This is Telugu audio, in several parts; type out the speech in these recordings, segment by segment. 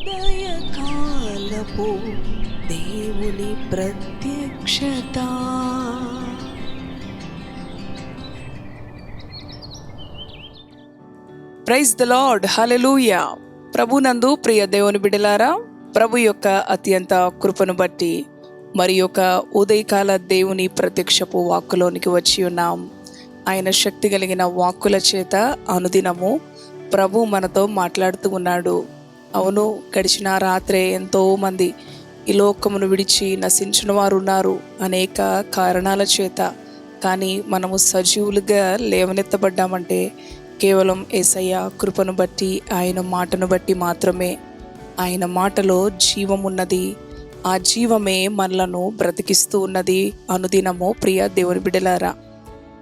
ఉదయకాలపు దేవుని ప్రత్యక్షత. ప్రైజ్ ద లార్డ్, హల్లెలూయా. ప్రభునందు ప్రియ దేవుని బిడ్డలారా, ప్రభు యొక్క అత్యంత కృపను బట్టి మరి యొక్క ఉదయకాల దేవుని ప్రత్యక్షపు వాక్కులోనికి వచ్చి ఉన్నాం. ఆయన శక్తి కలిగిన వాక్కుల చేత అనుదినము ప్రభు మనతో మాట్లాడుతూ ఉన్నాడు. అవును, గడిచిన రాత్రే ఎంతో మంది ఈ లోకమును విడిచి నశించిన వారు ఉన్నారు అనేక కారణాల చేత. కానీ మనము సజీవులుగా లేవనెత్తబడ్డామంటే కేవలం యేసయ్య కృపను బట్టి, ఆయన మాటను బట్టి మాత్రమే. ఆయన మాటలో జీవమున్నది, ఆ జీవమే మనలను బ్రతికిస్తూ ఉన్నది. అనుదినము ప్రియ దేవుని బిడ్డలారా,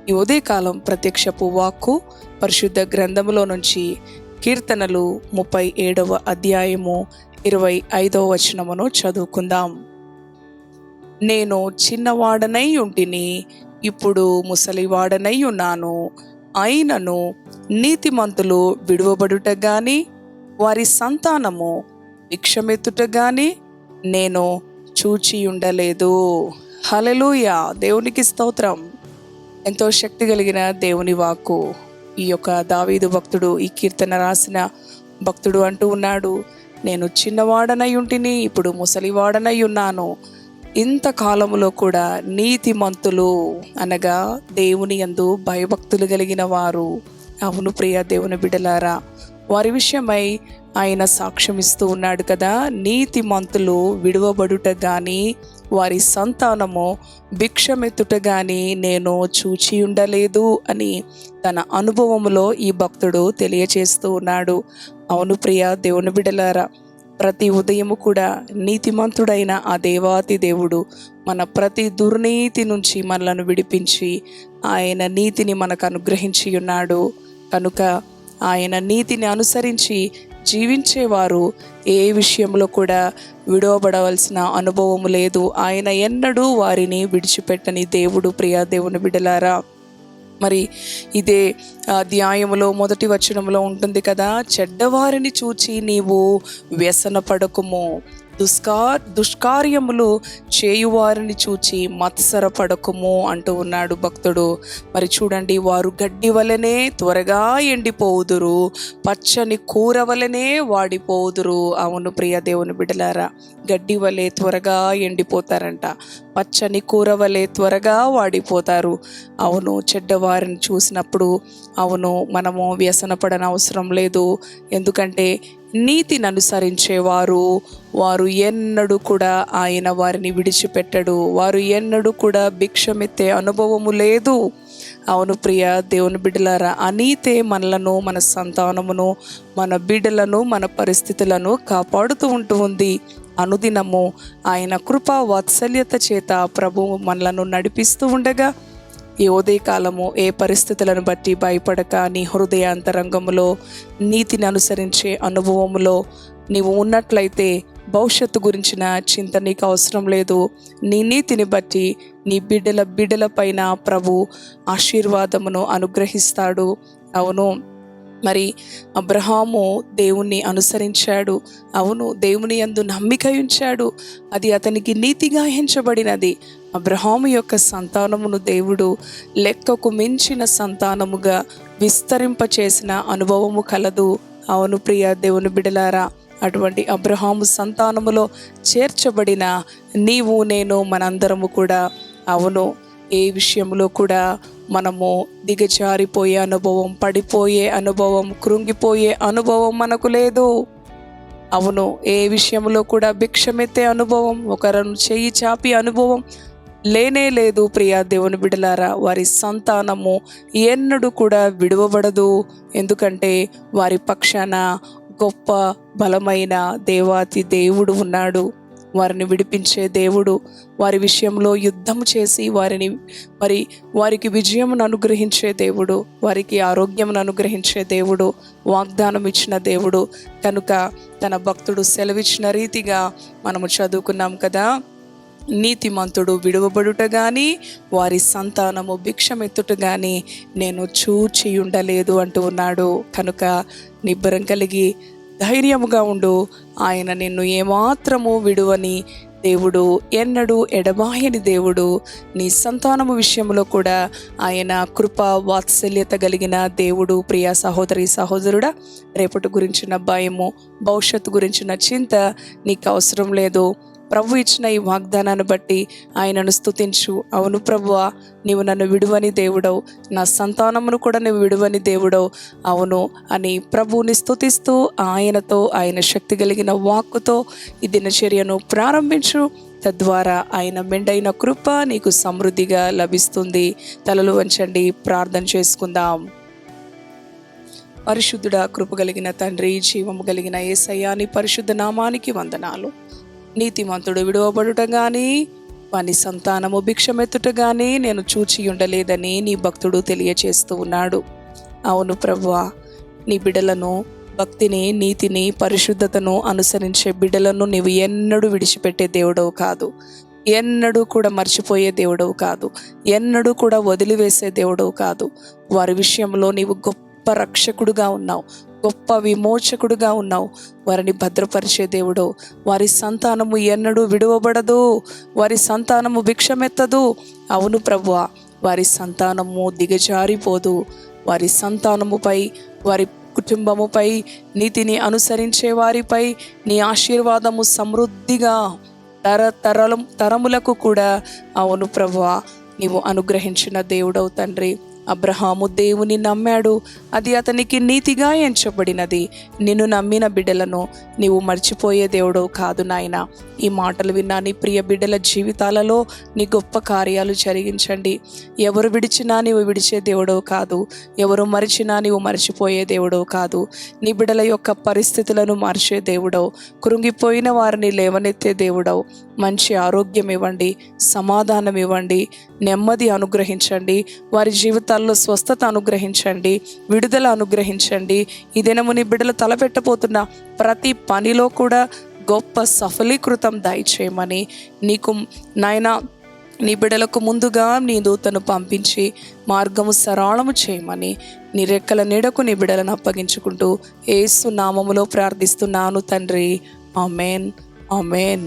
ఈ ఉదయకాలం ప్రత్యక్షపు వాక్కు పరిశుద్ధ గ్రంథములో నుంచి కీర్తనలు 37వ అధ్యాయము 25వ వచనమును చదువుకుందాం. నేను చిన్నవాడనై ఉంటిని, ఇప్పుడు ముసలివాడనై ఉన్నాను. అయినను నీతిమంతులు విడువబడుట గాని వారి సంతానము భిక్షమెత్తుట గాని నేను చూచి ఉండలేదు. హల్లెలూయా, దేవునికి స్తోత్రం. ఎంతో శక్తి కలిగిన దేవుని వాక్కు. ఈ యొక్క దావీదు భక్తుడు ఈ కీర్తన రాసిన భక్తుడు అంటూ ఉన్నాడు, నేను చిన్నవాడనై ఉంటిని, ఇప్పుడు ముసలివాడనై ఉన్నాను. ఇంతకాలములో కూడా నీతిమంతులు అనగా దేవుని యందు భయభక్తులు కలిగిన వారు, అవును ప్రియ దేవుని బిడ్డలారా, వారి విషయమై ఆయన సాక్ష్యం ఇస్తూ ఉన్నాడు కదా. నీతిమంతులు విడువబడుట గాని వారి సంతానము భిక్షమెత్తుట గాని నేను చూచి ఉండలేదు అని తన అనుభవములో ఈ భక్తుడు తెలియచేస్తూ ఉన్నాడు. అవును ప్రియ దేవుని బిడ్డలారా, ప్రతి ఉదయము కూడా నీతిమంతుడైన ఆ దేవాతి దేవుడు మన ప్రతి దుర్నీతి నుంచి మనలను విడిపించి ఆయన నీతిని మనకు అనుగ్రహించి ఉన్నాడు. కనుక ఆయన నీతిని అనుసరించి జీవించేవారు ఏ విషయంలో కూడా విడవబడవలసిన అనుభవం లేదు. ఆయన ఎన్నడూ వారిని విడిచిపెట్టని దేవుడు. ప్రియ దేవుని బిడ్డలారా, మరి ఇదే అధ్యాయములో మొదటి వచనంలో ఉంటుంది కదా, చెడ్డవారిని చూచి నీవు వ్యసన పడకుము, దుష్కార్యములు చేయువారిని చూచి మత్సర పడకుము అంటూ ఉన్నాడు భక్తుడు. మరి చూడండి, వారు గడ్డి వలనే త్వరగా ఎండిపోవుదురు, పచ్చని కూర వలనే వాడిపోవుదురు. అవును ప్రియ దేవుని బిడ్డలారా, గడ్డి వలె త్వరగా ఎండిపోతారంట, పచ్చని కూర వలె త్వరగా వాడిపోతారు. అవును, చెడ్డవారిని చూసినప్పుడు అవును మనము వ్యసన పడన అవసరం లేదు. ఎందుకంటే నీతిని అనుసరించేవారు వారు ఎన్నడూ కూడా ఆయన వారిని విడిచిపెట్టడు. వారు ఎన్నడూ కూడా భిక్షమెత్తే అనుభవము లేదు. అవును ప్రియ దేవుని బిడ్డలారా, అనీతే మనలను, మన సంతానమును, మన బిడ్డలను, మన పరిస్థితులను కాపాడుతూ ఉంటుంది. అనుదినము ఆయన కృపా వాత్సల్యత చేత ప్రభువు మనలను నడిపిస్తూ ఉండగా, ఈ ఉదయకాలము ఏ పరిస్థితులను బట్టి భయపడక నీ హృదయాంతరంగములో నీతిని అనుసరించే అనుభవములో నీవు ఉన్నట్లయితే భవిష్యత్తు గురించిన చింత నీకు అవసరం లేదు. నీ నీతిని బట్టి నీ బిడ్డల పైన ప్రభు ఆశీర్వాదమును అనుగ్రహిస్తాడు. అవును, మరి అబ్రహాము దేవుణ్ణి అనుసరించాడు. అవును, దేవుని యందు నమ్మిక ఉంచాడు, అది అతనికి నీతిగా ఎంచబడినది. అబ్రహాము యొక్క సంతానమును దేవుడు లెక్కకు మించిన సంతానముగా విస్తరింపచేసిన అనుభవము కలదు. అవును ప్రియ దేవుని బిడ్డలారా, అటువంటి అబ్రహాము సంతానములో చేర్చబడిన నీవు నేను మనందరము కూడా అవును ఏ విషయంలో కూడా మనము దిగజారిపోయే అనుభవం, పడిపోయే అనుభవం, కృంగిపోయే అనుభవం మనకు లేదు. అవును, ఏ విషయంలో కూడా భిక్షమెత్తే అనుభవం, ఒకరిని చేయి చాపి అనుభవం లేనే లేదు. ప్రియా దేవుని బిడ్డలారా, వారి సంతానము ఎన్నడూ కూడా విడువబడదు. ఎందుకంటే వారి పక్షాన గొప్ప బలమైన దేవాతి దేవుడు ఉన్నాడు. వారిని విడిపించే దేవుడు, వారి విషయంలో యుద్ధం చేసి వారికి విజయమును అనుగ్రహించే దేవుడు, వారికి ఆరోగ్యమును అనుగ్రహించే దేవుడు, వాగ్దానం ఇచ్చిన దేవుడు. కనుక తన భక్తుడు సెలవిచ్చిన రీతిగా మనము చదువుకున్నాం కదా, నీతిమంతుడు విడువబడుట గాని వారి సంతానము భిక్షమెత్తుట గాని నేను చూచి ఉండలేదు అంటూ ఉన్నాడు. కనుక నిబ్బరం కలిగి ధైర్యముగా ఉండు. ఆయన నిన్ను ఏమాత్రము విడువని దేవుడు, ఎన్నడూ ఎడబాయని దేవుడు. నీ సంతానము విషయంలో కూడా ఆయన కృప వాత్సల్యత కలిగిన దేవుడు. ప్రియ సహోదరి సహోదరుడా, రేపటి గురించిన భయము, భవిష్యత్తు గురించిన చింత నీకు అవసరం లేదు. ప్రభు ఇచ్చిన ఈ వాగ్దానాన్ని బట్టి ఆయనను స్తుతించు. అవును ప్రభువా, నీవు నన్ను విడువని దేవుడవు, నా సంతానమును కూడా నువ్వు విడువని దేవుడవు, అవును అని ప్రభువుని స్తుతిస్తూ ఆయనతో, ఆయన శక్తి కలిగిన వాక్కుతో ఈ దినచర్యను ప్రారంభించు. తద్వారా ఆయన మెండైన కృప నీకు సమృద్ధిగా లభిస్తుంది. తలలు వంచండి, ప్రార్థన చేసుకుందాం. పరిశుద్ధుడా, కృప కలిగిన తండ్రి, జీవము కలిగిన యేసయ్యా, నీ పరిశుద్ధ నామానికి వందనాలు. నీతిమంతుడు విడువబడుట గాని, వాని సంతానము భిక్షమెత్తుట గాని నేను చూచి ఉండలేదని నీ భక్తుడు తెలియచేస్తూ ఉన్నాడు. అవును ప్రభువా, నీ బిడ్డలను, భక్తిని, నీతిని, పరిశుద్ధతను అనుసరించే బిడ్డలను నీవు ఎన్నడూ విడిచిపెట్టే దేవుడవు కాదు. ఎన్నడూ కూడా మర్చిపోయే దేవుడవు కాదు. ఎన్నడూ కూడా వదిలివేసే దేవుడవు కాదు. వారి విషయంలో నీవు గొప్ప రక్షకుడుగా ఉన్నావు, గొప్ప విమోచకుడుగా ఉన్నావు. వారిని భద్రపరిచే దేవుడు. వారి సంతానము ఎన్నడూ విడువబడదు, వారి సంతానము భిక్షమెత్తదు. అవును ప్రభువా, వారి సంతానము దిగజారిపోదు. వారి సంతానముపై, వారి కుటుంబముపై, నీతిని అనుసరించే వారిపై నీ ఆశీర్వాదము సమృద్ధిగా తరములకు కూడా, అవును ప్రభువా, నీవు అనుగ్రహించిన దేవుడవు తండ్రి. అబ్రహాము దేవుని నమ్మాడు, అది అతనికి నీతిగా ఎంచబడినది. నిన్ను నమ్మిన బిడ్డలను నీవు మర్చిపోయే దేవుడవు కాదు నాయన. ఈ మాటలు విన్నా నీ ప్రియ బిడ్డల జీవితాలలో నీ గొప్ప కార్యాలు జరిగించండి. ఎవరు విడిచినా నీవు విడిచే దేవుడవు కాదు, ఎవరు మరిచినా నీవు మర్చిపోయే దేవుడవు కాదు. నీ బిడ్డల యొక్క పరిస్థితులను మార్చే దేవుడవు, కృంగిపోయిన వారిని లేవనెత్తే దేవుడవు. మంచి ఆరోగ్యం ఇవ్వండి, సమాధానం ఇవ్వండి, నెమ్మది అనుగ్రహించండి. వారి జీవితాల్లో స్వస్థత అనుగ్రహించండి, విడుదల అనుగ్రహించండి. ఈ దినము నీ బిడ్డలు తలపెట్టబోతున్న ప్రతి పనిలో కూడా గొప్ప సఫలీకృతం దయచేయమని, నీకు నాయన నీ బిడ్డలకు ముందుగా నీ దూతను పంపించి మార్గము సరళము చేయమని నీ రెక్కల నీడకు నీ బిడ్డలను అప్పగించుకుంటూ యేసు నామములో ప్రార్థిస్తున్నాను తండ్రి. Amen, amen.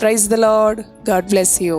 Praise the lord. God bless you.